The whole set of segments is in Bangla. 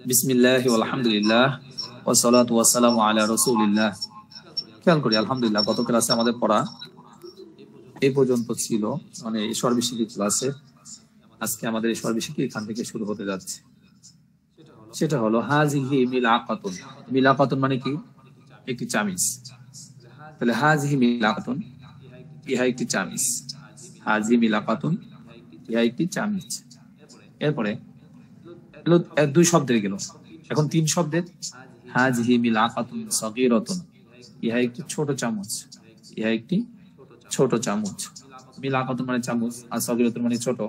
বিসমিল্লাহি আলহামদুলিল্লাহ ওয়াসসালাতু ওয়াসসালামু আলা রাসূলিল্লাহ। খেয়াল করি আলহামদুলিল্লাহ গত ক্লাসে আমাদের পড়া এই পর্যন্ত ছিল, মানে এই সর্বশেষ ক্লাসে আজকে আমাদের এই সর্বশেষ এখান থেকে শুরু হতে যাচ্ছে। সেটা হলো হাজিহি মিলাকাতুন। মিলাকাতুন মানে কি? একটি চামিচ। তাহলে হাজিহি মিলাকাতুন, ইহা একটি চামিচ। হাজি মিলাকাতুন, ইহা একটি চামিচ। এরপরে দুই শব্দের গেল, এখন তিন শব্দের। হাজিহি মিলাকাতুন সগীরাতুন, ইহা একটি ছোট চামচ। ইহা একটি ছোট চামচ। মিলাকাতুন মানে চামচ, আর সগীরাতুন মানে ছোট।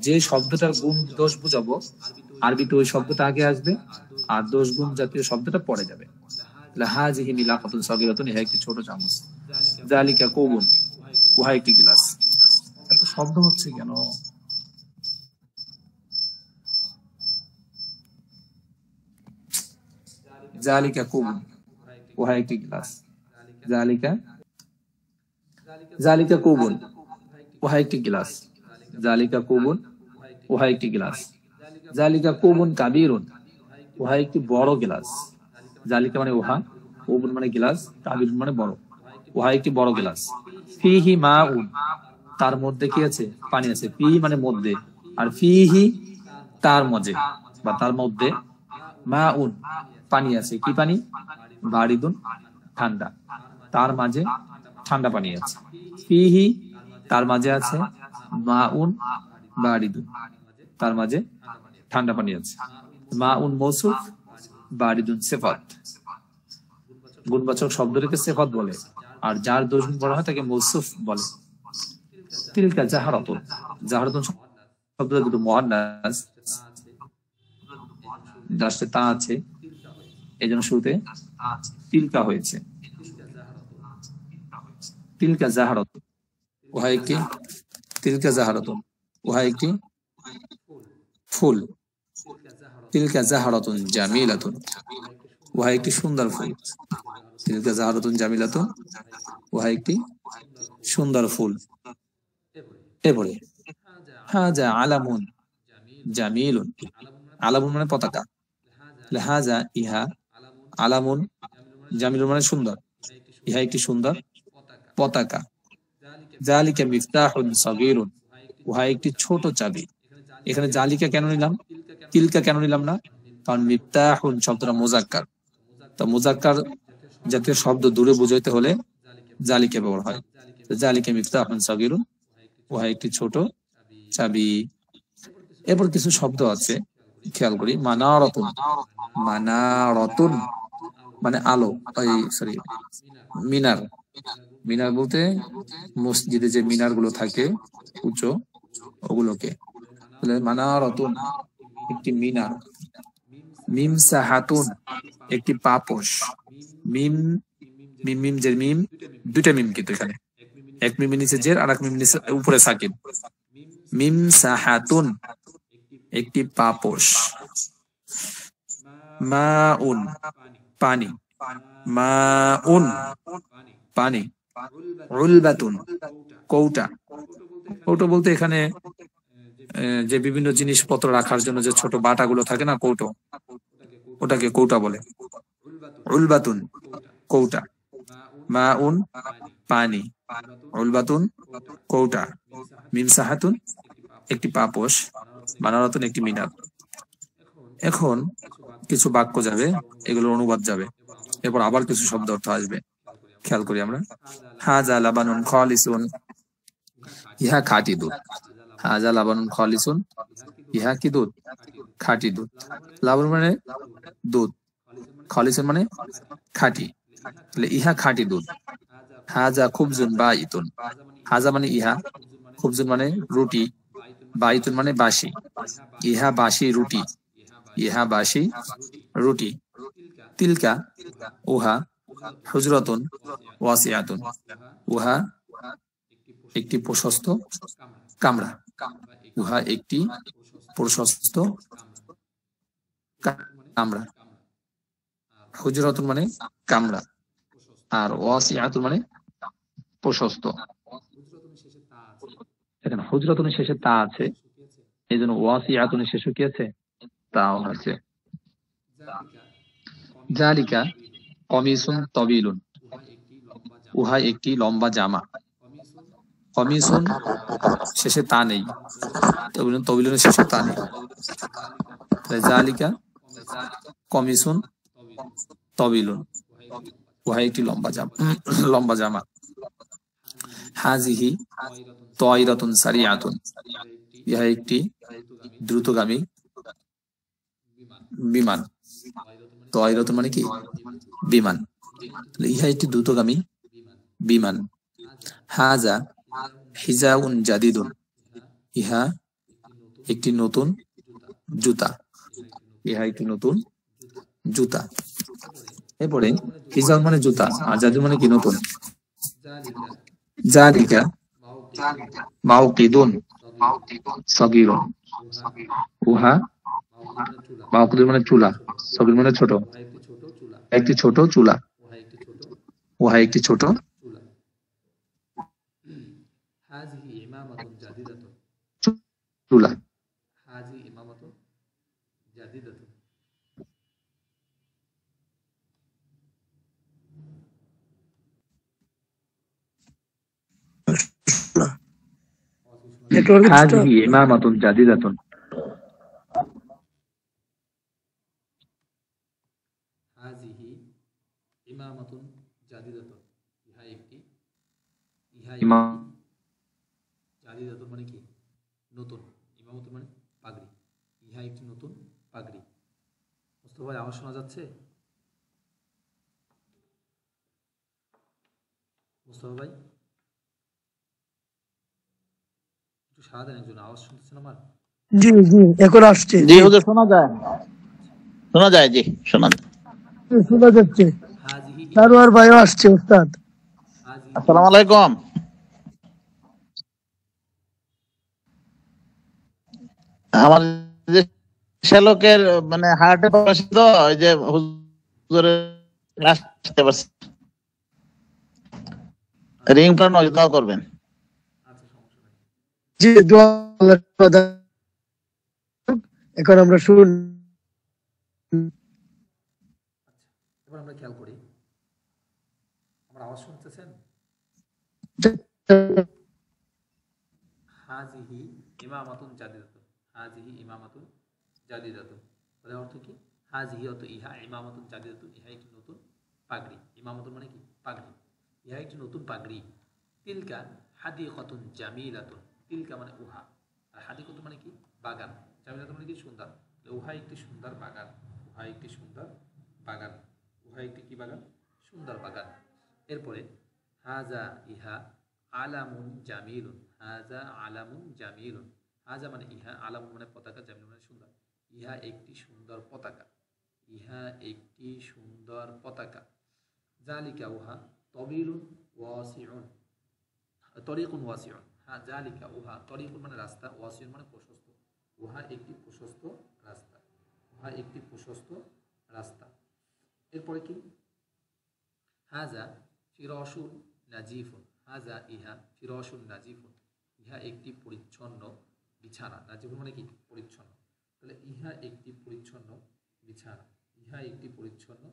যে শব্দটার গুণ দোষ বুঝাবো আরবিতে ওই শব্দটা আগে আসবে, আর দোষ গুণ জাতীয় শব্দটা পরে যাবে। হাজিহি মিলাকাতুন সগীরাতুন, ইহা একটি ছোট চামচ। যালিকা কওবুন, উহা একটি গ্লাস। এত শব্দ হচ্ছে কেন? যালিকা কওবুন, উহা একটি গ্লাস। যালিকা কওবুন, উহা একটি গ্লাস। যালিকা কওবুন, উহা একটি গ্লাস। যালিকা কওবুন কাবীরুন, উহা একটি বড় গ্লাস। যালিকা মানে উহা, কওবুন মানে গ্লাস, কাবীরুন মানে বড়। উহা একটি বড় গ্লাস। ফিহি মাউন, তার মধ্যে কি আছে? পানি আছে। ফি মানে মধ্যে, আর ফিহি তার মধ্যে বা তার মধ্যে, মাউন পানি আছে। কি পানি? বারিদুন ঠান্ডা, তার মাঝে ঠান্ডা পানি আছে। ফিহি তার মাঝে আছে, মাউন বারিদুন তার মাঝে ঠান্ডা পানি আছে। মাউন মৌসুফ, বারিদুন সিফাত। গুণবাচক শব্দটাকে সিফাত বলে, আর যার দোষ গুণ বলা হয় তাকে মৌসুফ বলে। তিলকা জাহারাতুন, জাহারাতুন শব্দটা কিন্তু মুআন্নাস, লাস্টে তা আছে, এই জন্য শুরুতে তিলকা হয়েছে। তিলকা জাহারাতুন, উহা একটি, তিলকা জাহারাতুন উহা একটি ফুল। তিলকা জাহারাতুন জামিলাতুন, উহা একটি সুন্দর ফুল। তিলকা জাহারাতুন জামিলাতুন, উহা একটি সুন্দর ফুল। এরপরে হাজা আলামুন জামিলুন, আলামুন মানে পতাকা। হাজা ইহা, আলামুন জামিলুন মানে সুন্দর, ইহা একটি সুন্দর পতাকা। যালিকা মিফতাহুন সগীরুন, উহা একটি ছোট চাবি। এখানে জালিকা কেন নিলাম, তিলকা কেন নিলাম না? কারণ মিফতাহুন শব্দটা মুজাক্কার, তো মুজাক্কার জাতীয় শব্দ দূরে বুঝাইতে হলে জালিকা ব্যবহার হয়। জালিকা মিফতাহুন সগীরুন, উহা একটি ছোট চাবি। এরপর কিছু শব্দ আছে, খেয়াল করি। মানারাতুন, মানারাতুন মানে আলো, সরি মিনার। মিনার বলতে মসজিদে যে মিনার গুলো থাকে উঁচু, ওগুলোকে। মানারাতুন একটি মিনার। মিমসাহাতুন একটি পাপোশ। মিম মিম মিম যে মিম, দুইটা মিম কিন্তু এখানে, এক মিম নিচে জের আর এক মিম নিচে উপরে সাকিন। মিমসাহাতুন একটি পাপোশ। মাউন পানি, মাউন পানি। উলবাতুন কৌটা। কৌটো বলতে এখানে যে বিভিন্ন জিনিসপত্র রাখার জন্য যে ছোট বাটাগুলো থাকে না, কৌটো, ওটাকে কৌটা বলে। উলবাতুন কৌটা। মাউন পানি, উলবাতুন কৌটা। মিমসাহাতুন একটি পাপোশ, মানারাতুন একটি মিনার। এখন কিছু বাক্য যাবে, এগুলোর অনুবাদ যাবে, এরপর আবার কিছু শব্দ অর্থ আসবে। খেয়াল করি আমরা। হাজা লাবানুন খালিসুন, ইহা খাঁটি দুধ। হাজা লাবানুন খালিসুন, ইহা কি দুধ? খাঁটি দুধ। লাবান মানে দুধ, খালিসুন মানে খাঁটি, তাহলে ইহা খাঁটি দুধ। হাজা খুবজুন বাইতুন, হাজা মানে ইহা, খুবজুন মানে রুটি, বাইতুন মানে বাসি। ইহা বাসি রুটি, ইহা বাসি রুটি। তিলকা উহা, হুজরাতুন ওয়াসিআতুন, উহা একটি প্রশস্ত কামরা। উহা একটি প্রশস্ত কামরা। হুজরাতুন মানে কামরা, আর ওয়াসিআতুন মানে প্রশস্ত। এখানে হুজরাতুনের শেষে তা আছে, এই জন্য ওয়াসিআতুনের শেষে কি আছে? তাও আছে। জালিকা কমিসুন তবিলুন, উহা একটি লম্বা জামা। কমিসুন শেষে তা নেই, তবিলুন তবিলুনের শেষে তা নেই। জালিকা কমিসুন তবিলুন, উহা একটি লম্বা জামা, লম্বা জামা। হাজিহি তায়রাতুন সারিআতুন, ইহা একটি দ্রুতগামী বিমান। তায়রাতুন মানে কি? বিমান। ইহা একটি দ্রুতগামী বিমান। হাজা হিজাউন জাদিদুন, ইহা একটি নতুন জুতা। ইহা একটি নতুন জুতা। এরপরে হিজাউন মানে জুতা, আর জাদিদুন মানে কি? নতুন। জালিকা মাওকিদুন সগীরুন, উহা মাওকিদুন মানে চুলা, সগীর মানে ছোট, একটি ছোট চুলা। উহা একটি ছোট চুলা। হাজিহি ইমামাতুন জাদিদাতুন, জাদিদাতুন মানে কি? নতুন। ইমামাতুন মানে পাগড়ি। ইহা একটি নতুন পাগড়ি। মুস্তাফা ভাই, আওয়াজ শোনা যাচ্ছে? মুস্তাফা ভাই একটু সাড়া দেন, একজন আওয়াজ শুনতেছেন আমার? জি জি, এখন আসছে। জি হুজুর, শোনা যায়, শোনা যায়, জি শোনা যায়, শোনা যাচ্ছে। সারোয়ার ভাইও আসছে। উস্তাদ আসসালামু আলাইকুম। আমার যে শ্যালকের মানে হার্টে প্রকাশিত ওই যে হুজুরের আসতে পারছে, রিং টোন দোয়া করবেন। জি, দোয়া এখন আমরা শুন। এবার আমরা খেয়াল করি, আমার আওয়াজ শুনতেছেন? হাজিহি ইমামাতুন জাদিদাতুন, হাজিহি ইমামাতুন জাদিদাতুন, তাহলে অর্থ কি? হাজিহি অর্থ ইহা, ইমামাতুন জাদিদাতুন ইহা একটি নতুন পাগড়ি। ইমামাতুন মানে কি? পাগড়ি। ইহা একটি নতুন পাগড়ি। তিলকা হাদিকাতুন জামিলাতুন, তিলকা মানে উহা, আর হাদিকাতুন মানে কি? বাগান। জামিলাতুন মানে কি? সুন্দর। উহা একটি সুন্দর বাগান, উহা একটি সুন্দর বাগান, উহা একটি কি বাগান? সুন্দর বাগান। এরপরে হাজা ইহা আলামুন জামিলুন, হাজা আলামুন জামিলুন, হাজা মানে ইহা, আলামুন মানে পতাকা, জামিলুন মানে সুন্দর। ইহা একটি সুন্দর পতাকা, ইহা একটি সুন্দর পতাকা। জালিকা উহা তবিলুন ওয়াসিউন, তরিকুন ওয়াসিউন, হ্যাঁ জালিকা উহা, তরিকুন মানে রাস্তা, ওয়াসিউন মানে প্রশস্ত। উহা একটি প্রশস্ত রাস্তা, উহা একটি প্রশস্ত রাস্তা। এরপরে কি? হাজা ফিরাশুন নাজিফুন, হাজা ইহা ফিরাশুন নাজিফুন, ইহা একটি পরিচ্ছন্ন বিছানা। নাজিফুন মানে কি? পরিচ্ছন্ন। তাহলে ইহা একটি পরিচ্ছন্ন বিছানা, ইহা একটি পরিচ্ছন্ন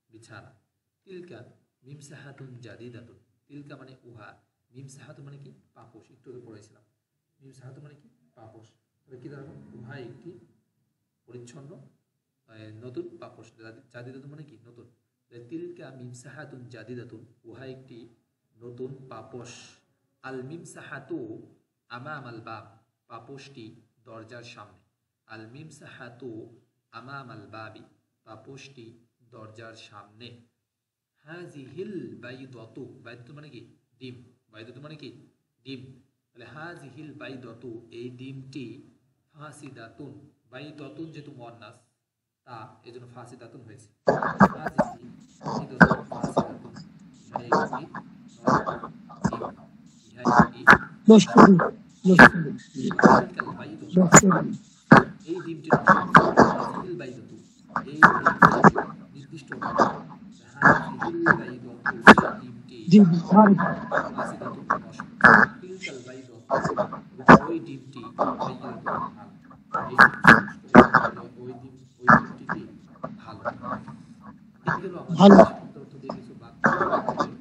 বিছানা। তিলকা মিমসাহাতুন জাদিদাতুন, তিলকা মানে উহা, মিমসাহাতুন মানে কি? পাপোশ। একটু আগে পড়েছিলাম, মিমসাহাতুন মানে কি? পাপোশ। তাহলে কি দাঁড়াবে? উহা একটি পরিচ্ছন্ন নতুন পাপোশ। জাদিদাতুন মানে কি? নতুন। তিলকা মিমসাহাতুন জাদিদাতুন, উহা একটি নতুন পাপোশ। আল মিমসাহাতু আমামাল বাব, পাপোশটি দরজার সামনে। আল মিমসাহাতু আমামাল বাবি, পাপোশটি দরজার সামনে। হাজিহিল বাইদাতু, বাইদাতু মানে কি? ডিম। বাইদাতু মানে কি? ডিম। তাহলে হাজিহিল বাইদাতু, এই ডিমটি, ফাসিদাতুন, বাইদাতুন যেহেতু মুয়ান্নাস তা এজন্য ফাসিদাতুন হয়েছে। হাজিহি বাইদাতুন ফাসিদাতুন, ইহা একটি নষ্ট ডিম, ইহা একটি নষ্ট ডিম, এই ডিমটি নষ্ট। হাজিহিল বাইদাতু, এই ডিমটি নির্দিষ্ট হাজিহিল বাইদাতু, এই ডিমটি ফাসিদাতুন নষ্ট। তিলকাল বাইদাতু, ওই ডিমটি বাইদাতুন ভালো, এই ডিমটি নষ্ট, ওই ডিমটি কি? ভালো। ভালো শব্দ অর্থ দিয়ে কিছু বাক্য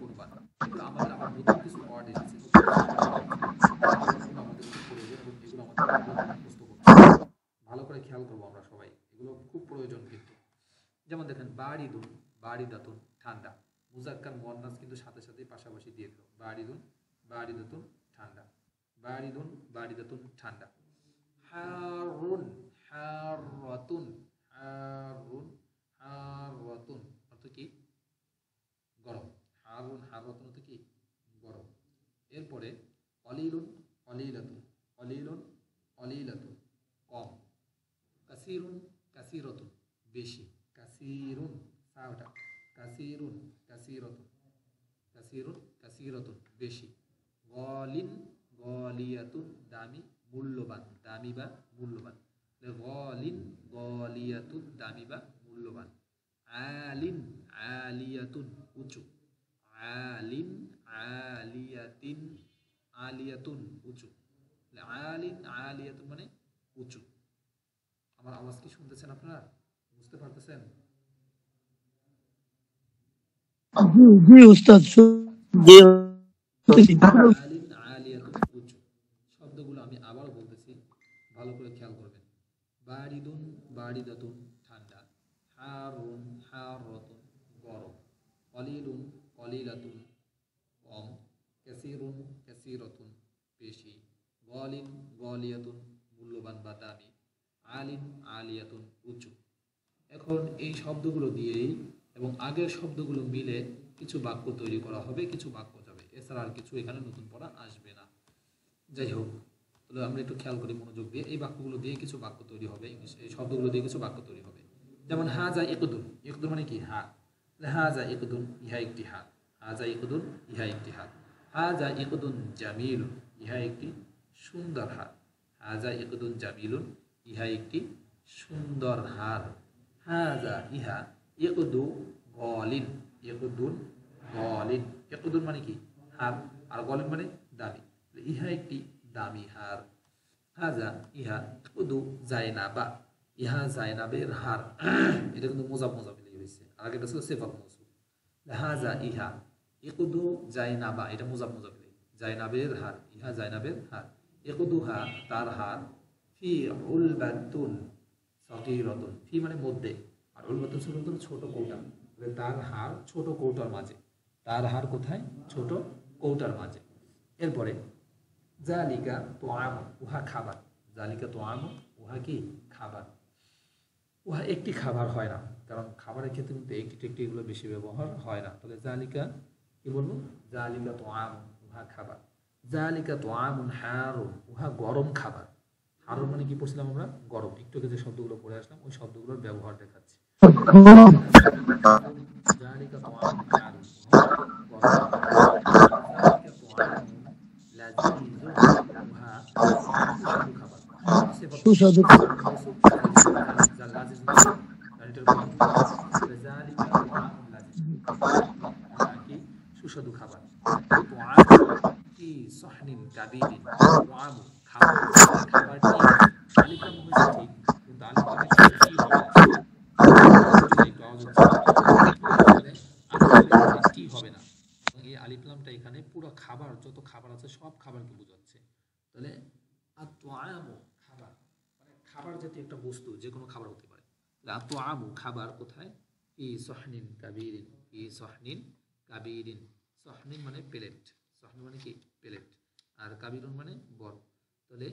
অনুবাদ। এগুলো আমাদের আবার নতুন কিছু ওয়ার্ড এসেছে, নতুন কিছু শব্দ আমাদের খুব প্রয়োজন এবং এগুলো আমাদের মুখস্থ করতে হবে। ভালো করে খেয়াল করবো আমরা সবাই, এগুলো খুব প্রয়োজন কিন্তু। যেমন দেখেন বাড়িদুন, বাড়িদাতুন ঠান্ডা, মুজাক্কার মুয়ান্নাস কিন্তু সাথে সাথে পাশাপাশি দিয়ে দিল। বাড়িদুন, বাড়িদাতুন ঠান্ডা, বাড়িদুন, বাড়িদাতুন ঠান্ডা। হারুন, হারাতুন, হারুন, হারাতুন অর্থ কি? গরম। হারুন, হারাতুন অর্থ কি? গরম। এরপরে কলিলুন, কলিলাতুন, কলিলুন, কলিলাতুন কম। কাসিরুন, কাসিরাতুন বেশি। কাসিরুন সাওটা, কাসিরুন, কাসিরাতুন, কাসিরুন, কাসিরাতুন বেশি। গলিন, গলিয়াতুন দামি, মূল্যবান, দামি বা মূল্যবান। গলিন, গলিয়াতুন দামি বা মূল্যবান। আলিন, আলিয়াতুন উঁচু। আলিন, আলিয়াতিন, আলিয়াতুন উঁচু। আলিন, আলিয়াতুন মানে উঁচু। আমার আওয়াজ কি শুনতেছেন আপনারা? বুঝতে পারতেছেন? জি জি উস্তাদ জি আলিন, আলিয়াতুন উঁচু। শব্দগুলো আমি আবার বলতেছি, ভালো করে খেয়াল করবেন। বারিদুন, বারিদাতুন ঠান্ডা। হারুন, হারাতুন গরম। কলিলুন, কলিলাতুন কম। কাসিরুন, কাসিরাতুন বেশি। গলিন, গলিয়াতুন মূল্যবান বা দামি। আলিন, আলিয়াতুন উঁচু। এখন এই শব্দগুলো দিয়েই এবং আগের শব্দগুলো মিলে কিছু বাক্য তৈরি করা হবে, কিছু বাক্য যাবে, এছাড়া আর কিছু এখানে নতুন পড়া আসবে না। যাই হোক, তাহলে আমরা একটু খেয়াল করি মনোযোগ দিয়ে। এই বাক্যগুলো দিয়ে কিছু বাক্য তৈরি হবে, এই শব্দগুলো দিয়ে কিছু বাক্য তৈরি হবে। যেমন হাজা ইকদুন, ইকদুন মানে কি? হাত। হাজা ইকদুন ইহা একটি হাত। হাজা ইকদুন ইহা একটি হাত। হাজা ইকদুন জামিলুন ইহা একটি সুন্দর হাত। হাজা ইকদুন জামিলুন ইহা একটি সুন্দর হার। হাজা ইহা ইকদু গলিন, ইকদুন গলিন। ইকদুন মানে কি? হার, আর গলিন মানে দামি। ইহা একটি দামি হার। হাজা ইহা ইকদু জায়নাবা, ইহা জায়নাবের হার। এটা কিন্তু মোজাব মোজাব মিলিয়ে হয়েছে, আর আগেটা ছিল সিফাত মৌসুফ। হাজা ইহা ইকদু জায়নাবা, এটা মোজাব মোজাব মিলিয়ে জায়নাবের হার, ইহা জায়নাবের হার। ইকদুহা তার হার। ফি উলবাতুন সগীরাতুন, ফি মানে মধ্যে, আর উলবাতুন সগীরাতুন ছোট কৌটা। তার হার ছোট কৌটার মাঝে। তার হার কোথায়? ছোট কৌটার মাঝে। এরপরে জালিকা তোয়াম, উহা খাবার। জালিকা তোয়াম, উহা কি? খাবার। উহা একটি খাবার হয় না, কারণ খাবারের ক্ষেত্রে কিন্তু একটি টেকটি এগুলো বেশি ব্যবহার হয় না। তাহলে জালিকা কি বলবো? জালিকা তোয়াম, উহা খাবার। জালিকা তোয়ামুন হারুন, উহা গরম খাবার। হারুন মানে কি পড়ছিলাম আমরা? গরম। একটু আগে যে শব্দগুলো পড়ে আসলাম ওই শব্দগুলোর ব্যবহার দেখাচ্ছি। জালিকা তোয়ামুন হারুন, উহা গরম। জালিকা তোয়ামুন লাযীযুন, উহা সুস্বাদু খাবার। সুস্বাদু সুস্বাদু খাবার। হবে না, এই আলিফলামটা এখানে পুরো খাবার, যত খাবার আছে সব খাবারকে বোঝাচ্ছে। তাহলে আত-তুআমু খাবার, মানে খাবার জাতীয় একটা বস্তু, যে কোনো খাবার হতে পারে। আত-তুআমু খাবার কোথায়? ফি সহনিন কাবীরিন, ফি সহনিন কাবীরিন। সহনিন মানে প্লেট, সহনিন মানে কি? প্লেট, আর কাবীরুন মানে বড়। তাহলে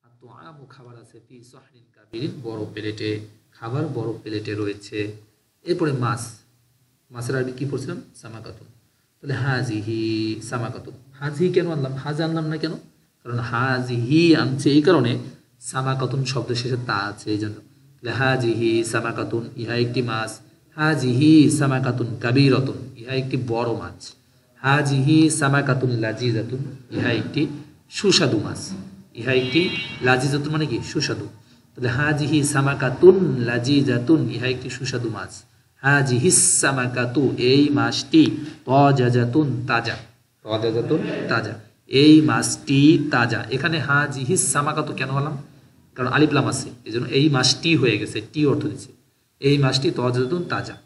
আত-তুআমু খাবার আছে ফি সহনিন কাবীরিন, বড় প্লেটে। খাবার বড় প্লেটে রয়েছে। এরপরে মাছ, মাছের আরবি কি পড়ছিলাম? সামাকাতুন। তাহলে হাজিহি সামাকাতুন। হাজিহি কেন আনলাম? হাজা আনলাম না কেন? কারণ হাজিহি আনছে এই কারণে, সামাকাতুন শব্দের শেষে তা আছে এই জন্য। হাজিহি সামাকাতুন, ইহা একটি মাছ। হাজিহি সামাকাতুন কাবীরাতুন, ইহা একটি বড় মাছ। হাজিহি সামাকাতুন লাযীযাতুন, ইহা একটি সুস্বাদু মাছ। ইহা একটি লাযীযাতুন মানে কি? সুস্বাদু। তাহলে হাজিহি সামাকাতুন লাযীযাতুন, ইহা একটি সুস্বাদু মাছ। হাজিহিস সামাকাতু, এই মাছটি। তাজাতুন তাজা, তাজাতুন তাজা, এই মাছটি তাজা। এখানে হাজিহিস সামাকাতু কেন বললাম? কারণ আলিফ লাম আছে, এই জন্য এই মাছটি হয়ে গেছে, টি অর্থ দিচ্ছে। এই মাছটি তাজাতুন তাজা।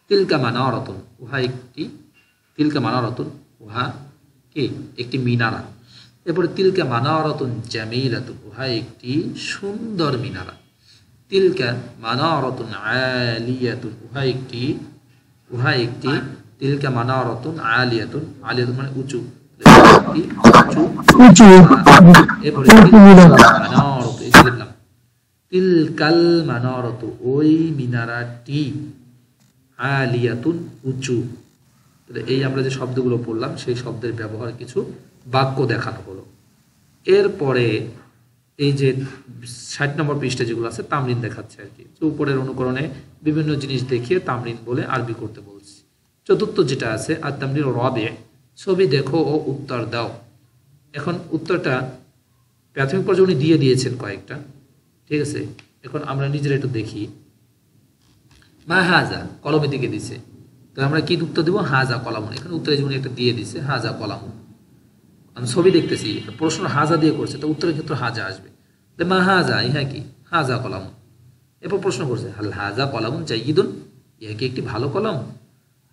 তিলকা মানারাতুন, উহা একটি, তিলকা মানারাতুন, উহা কি একটি মিনারা। এরপরে তিলকা মানারাতুন জামিলাতুন, উহা একটি সুন্দর মিনারা। তিলকা মানারাতুন আলিয়াতুন, উহা একটি, উহা একটি, তিলকা মানারাতুন আলিয়াতুন, আলিয়াতুন মানে উঁচু, একটি উঁচু উঁচু এরপরে উঁচু মিনার। মানারাতু, এই যে লিখলাম তিলকাল মানারাতু, ওই মিনারাটি, আলিয়াতুন উঁচু। এই আমরা যে শব্দগুলো পড়লাম সেই শব্দের ব্যবহার কিছু বাক্য দেখানো হলো। এরপরে এই যে 60 নম্বর পৃষ্ঠা যেগুলো আছে তামরিন দেখাচ্ছে আর কি, উপরের অনুকরণে বিভিন্ন জিনিস দেখিয়ে তামরিন বলে আরবি করতে বলছি। চতুর্থ যেটা আছে আর তামরিন রবে, ছবি দেখো ও উত্তর দাও। এখন উত্তরটা প্রাথমিক পর্যায়ে উনি দিয়ে দিয়েছেন কয়েকটা, ঠিক আছে। এখন আমরা নিজেরা একটু দেখি। মা হাজা, কলমের দিকে দিছে, তো আমরা কি উত্তর দেবো? হাজা কলামুন। এখানে উত্তরে যেমন একটা দিয়ে দিছে হাজা কলামুন, আমি ছবি দেখতেছি, প্রশ্ন হাজা দিয়ে করছে, তো উত্তরের ক্ষেত্রে হাজা আসবে। মা হাজা, ইহা কি? হাজা কলামুন। এরপর প্রশ্ন করছে হাল হাজা কলামুন জাইয়িদুন, ইহা কি একটি ভালো কলম?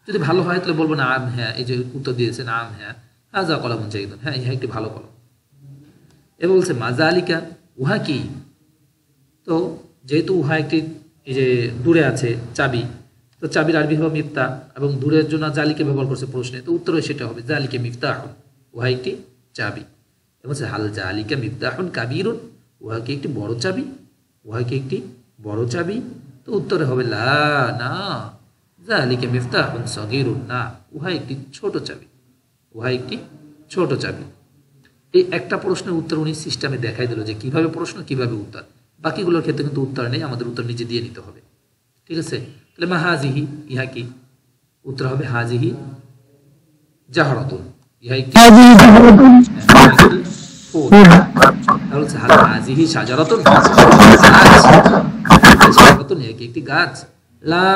যদি ভালো হয় তাহলে বলবো না আম হ্যাঁ, এই যে উত্তর দিয়েছে না আম হ্যাঁ, হাজা কলামুন জাইয়িদুন, হ্যাঁ ইহা একটি ভালো কলম। এবার বলছে মাজা আলিকা, উহা কি? তো যেহেতু উহা একটি, এই যে দূরে আছে চাবি, তো চাবির আরবি হবে মিফতা, এবং দূরের জন্য জালিকে ব্যবহার করছে প্রশ্নে, তো উত্তরে সেটা হবে জালিকে মিফতাহুন, উহা একটি চাবি। এবং হাল জালিকা মিফতাহুন কাবীরুন, উহা কি একটি বড় চাবি? উহা কি একটি বড় চাবি? তো উত্তরে হবে লা, না, জালিকা মিফতাহুন সগীরুন, না, উহা একটি ছোট চাবি, উহা একটি ছোট চাবি। এই একটা প্রশ্নের উত্তর উনি সিস্টেমে দেখাই দিল যে কিভাবে প্রশ্ন কিভাবে উত্তর। বাকিগুলোর ক্ষেত্রে কিন্তু উত্তর নেই, আমাদের উত্তর নিজে দিয়ে নিতে হবে, ঠিক আছে। তাহলে মা হাজিহি, ইহা কি? উত্তর হবে হাজিহি জাহরাতুন, ইহা একটি ফুল। তাহলে হচ্ছে হাজিহি সাজারাতুন, সাজারাতুন ইহা কি একটি গাছ? লা,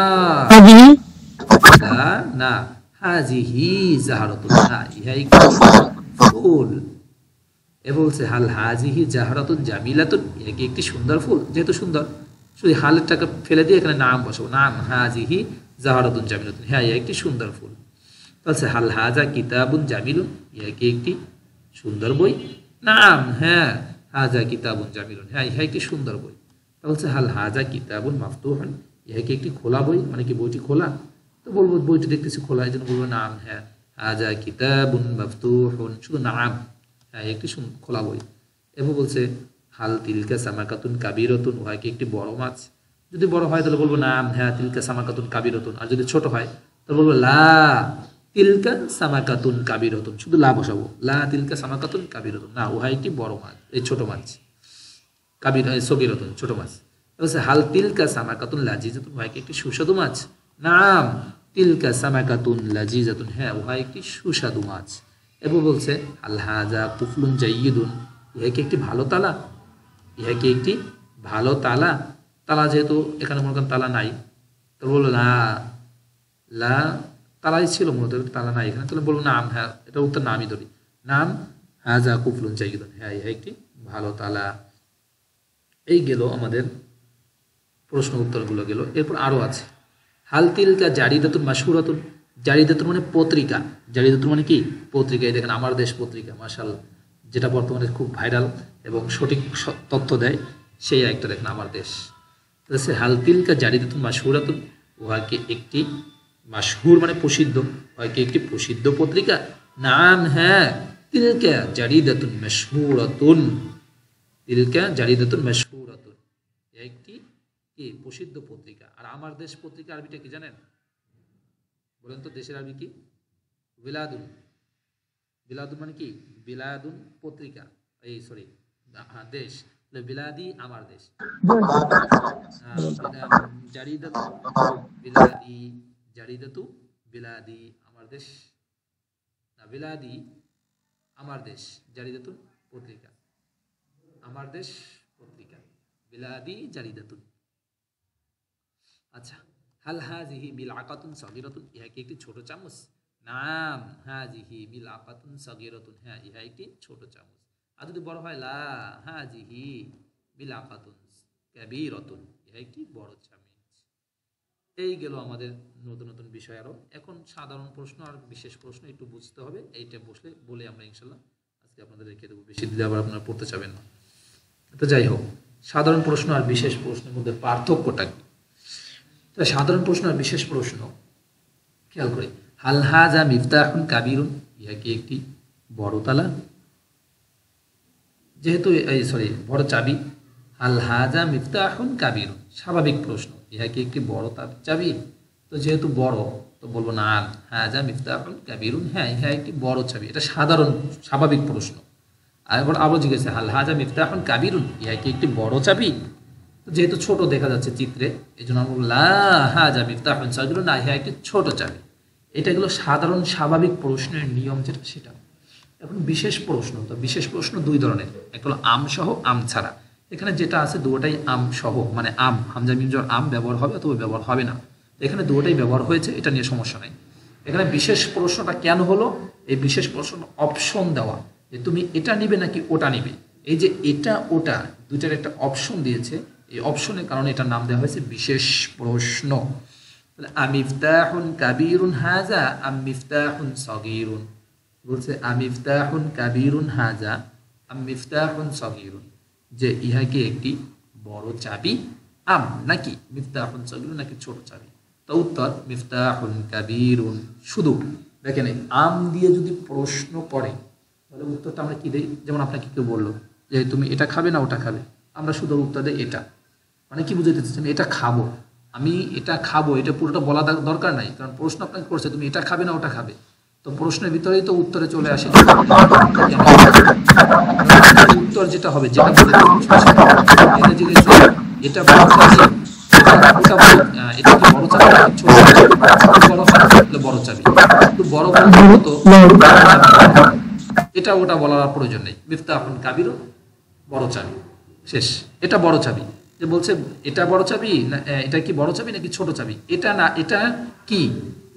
লা না, হাজিহি জাহরাতুন, না, ইহা একটি ফুল। এ বলছে হাল হাজিহি জাহরাতুন জামিলাতুন, ইহা কি একটি সুন্দর ফুল? যেহেতু সুন্দর, শুধু হালের টাকা ফেলে দিয়ে এখানে নাম বসাবো, নাম হাজিহি জাহরাতুন জামিলাতুন, হ্যাঁ ইহা একটি সুন্দর ফুল। বলছে হাল হাজা কিতাবুন জামিলুন, ইহা কি একটি সুন্দর বই? নাম, হ্যাঁ, হাজা কিতাবুন জামিলুন, হ্যাঁ ইহা একটি সুন্দর বই। বলছে হাল হাজা কিতাবুন মাফতুহুন, ইহা কি একটি খোলা বই? মানে কি বইটি খোলা? তো বলবো বইটি দেখতেছি খোলা, এই জন্য বলবো নাম, হ্যাঁ হাজা কিতাবুন মাফতুহুন, শুধু নাম, হ্যাঁ একটি খোলা বই। এবার বলছে হাল তিলকা সামাকাতুন কাবিরতুন, উহা কি একটি বড় মাছ? যদি বড় হয় তাহলে বলবো নাম, হ্যাঁ তিলকা সামাকাতুন কাবিরতুন। আর যদি ছোট হয় তাহলে বলবো লা তিলকা সামাকাতুন কাবিরতুন, শুধু লা বসাবো, লা তিলকা সামাকাতুন কাবিরতুন, না উহা একটি বড় মাছ, এই ছোট মাছ, কাবির সগীরতুন ছোট মাছ। বলছে হাল তিলকা সামাকাতুন লাজিজাতুন, উহা কি একটি সুস্বাদু মাছ? নাম তিলকা সামাকাতুন লাজিজাতুন, হ্যাঁ উহা একটি সুস্বাদু মাছ। এবার বলছে আল হাজা কুফলুন জাইয়িদুন, ইহা কি একটি ভালো তালা? ইহা কি একটি ভালো তালা? তালা যেহেতু এখানে মনে করেন তালা নাই, তো বললো না, লা তালাই ছিল মূলত, তালা নাই এখানে, তাহলে বলবো নাম, হ্যাঁ এটা উত্তর নামই ধরি, নাম হাজা কুফলুন জাইয়িদুন, হ্যাঁ ইহা একটি ভালো তালা। এই গেল আমাদের প্রশ্ন উত্তরগুলো গেল। এরপর আরো আছে হাল তিলকা জারিদাতুন মাশহুরাতুন, জারিদাতুন মানে পত্রিকা, জারিদাতুন মানে কি পত্রিকা। এই দেখেন আমার দেশ পত্রিকা, মাশাআল্লাহ, যেটা বর্তমানে খুব ভাইরাল এবং সঠিক তথ্য দেয়, সেই একটা দেখেন আমার দেশ। হাল তিলকা জারিদাতুন মাশহুরাতুন, উহা কি একটি, মাশহুর মানে প্রসিদ্ধ, হয় কি একটি প্রসিদ্ধ পত্রিকা? নাম, হ্যাঁ তিলকা জারিদাতুন মাশহুরাতুন, তিলকা জারিদাতুন মাশহুরাতুন, একটি কি প্রসিদ্ধ পত্রিকা। আর আমার দেশ পত্রিকা আরবিটা কি জানেন? বলেন তো দেশের আরবি কি? বিলাদুন। বিলাদুন মানে কি? বিলাদুন পত্রিকা, এই সরি হ্যাঁ দেশ, বিলাদি আমার দেশ, জারিদাতু বিলাদি, জারিদাতু বিলাদি আমার দেশ, না বিলাদি আমার দেশ, জারিদাতুন পত্রিকা, আমার দেশ পত্রিকা, বিলাদি জারিদাতুন। আচ্ছা হাল হাজিহি মিলআকাতুন সগীরাতুন, ইহা কি একটি ছোট চামচ? নাম হাজিহি মিলআকাতুন সগীরাতুন, হ্যাঁ ইহা একটি ছোট চামচ। আর যদি বড় হয় লা হাজিহি মিলআকাতুন কাবীরাতুন, ইহা একটি বড় চামচ। এই গেল আমাদের নতুন নতুন বিষয়। আরো এখন সাধারণ প্রশ্ন আর বিশেষ প্রশ্ন একটু বুঝতে হবে, এইটা বসলে বলে আমরা ইনশাল্লাহ আজকে আপনাদের রেখে দেবো, বেশি দিলে আবার আপনারা পড়তে চাবেন না। তো যাই হোক, সাধারণ প্রশ্ন আর বিশেষ প্রশ্নের মধ্যে পার্থক্যটা কি? তো সাধারণ প্রশ্ন আর বিশেষ প্রশ্ন খেয়াল করি, হাল হাযা মিফতাহুন কাবীরুন, ইহা কি একটি বড় তালা, যেহেতু বড় চাবি। হাল হাযা মিফতাহুন কাবীরুন, স্বাভাবিক প্রশ্ন, ইহা কি একটি বড় চাবি? তো যেহেতু বড় তো বলবো না হাযা মিফতাহুন কাবীরুন, হ্যাঁ ইহা একটি বড় চাবি, এটা সাধারণ স্বাভাবিক প্রশ্ন। আবার জিজ্ঞেস হাল হাযা মিফতাহুন কাবীরুন, ইহা কি একটি বড় চাবি? যেহেতু ছোট দেখা যাচ্ছে চিত্রে, এই জন্য আমরা লা হাযা মিফতাহুন সাগীরুন, না ইহা একটি ছোট চাবি। এটা হলো সাধারণ স্বাভাবিক প্রশ্নের নিয়ম যেটা সেটা। এখন বিশেষ প্রশ্ন, তো বিশেষ প্রশ্ন দুই ধরনের, একটা হলো আম সহ আম ছাড়া। এখানে যেটা আছে দুটোটাই আম সহ, মানে আম হামজা মিম জবর আম ব্যবহার হবে অথবা ব্যবহার হবে না, এখানে দুটোটাই ব্যবহার হয়েছে, এটা নিয়ে সমস্যা নাই। এখানে বিশেষ প্রশ্নটা কেন হলো? এই বিশেষ প্রশ্ন অপশন দেওয়া, যে তুমি এটা নিবে নাকি ওটা নিবে। এই যে এটা ওটা দুইটার একটা অপশন দিয়েছে, এই অপশনের কারণে এটার নাম দেওয়া হয়েছে বিশেষ প্রশ্ন। তাহলে আমিফতাহুন কাবীরুন হাযা আম মিফতাহুন সাগীরুন, বলছে আমিফতাহুন কাবীরুন হাযা আম মিফতাহুন সাগীরুন, যে ইহা কি একটি বড় চাবি আম নাকি মিফতাহুন সাগীরুন, নাকি ছোট চাবি? তো উত্তর মিফতাহুন কাবীরুন। শুধু দেখেন আম দিয়ে যদি প্রশ্ন করে তাহলে উত্তরটা আমরা কি দেই? যেমন আপনাকে কেউ বললো যে তুমি এটা খাবে না ওটা খাবে, আমরা শুধু উত্তর দেই এটা, মানে কি বুঝাতে চাচ্ছেন? এটা খাবো, আমি এটা খাবো, এটা পুরোটা বলা দরকার নাই, কারণ প্রশ্ন আপনাকে করছে তুমি এটা খাবে না ওটা খাবে, তো প্রশ্নের ভিতরেই তো উত্তরে চলে আসে উত্তর যেটা হবে, যেটা এটা এটা কি বড় চাবি, বড় হয় বড় চাবি, বড় তো এটা ওটা বলার প্রয়োজন নেই। মিফতাহুন কাবীরুন বড় চাবি, শেষ। এটা বড় চাবি, যে বলছে এটা বড় চাবি না, এটা কি বড় চাবি নাকি ছোট চাবি? এটা না, এটা কি?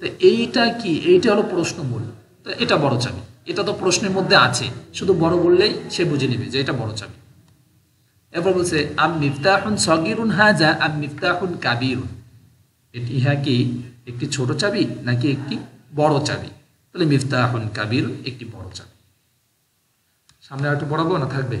তো এইটা কি? এইটা হলো প্রশ্ন মূল। তো এটা বড় চাবি, এটা তো প্রশ্নের মধ্যে আছে, শুধু বড় বললেই সে বুঝে নেবে যে এটা বড় চাবি। এরপর বলছে আম মিফতাহুন সাগীরুন হাযা আম মিফতাহুন কাবীরুন, ইহা কি একটি ছোট চাবি নাকি একটি বড় চাবি? তাহলে মিফতাহুন কাবীরুন একটি বড় চাবি। সামনে আর একটু পড়াবো না থাকবে?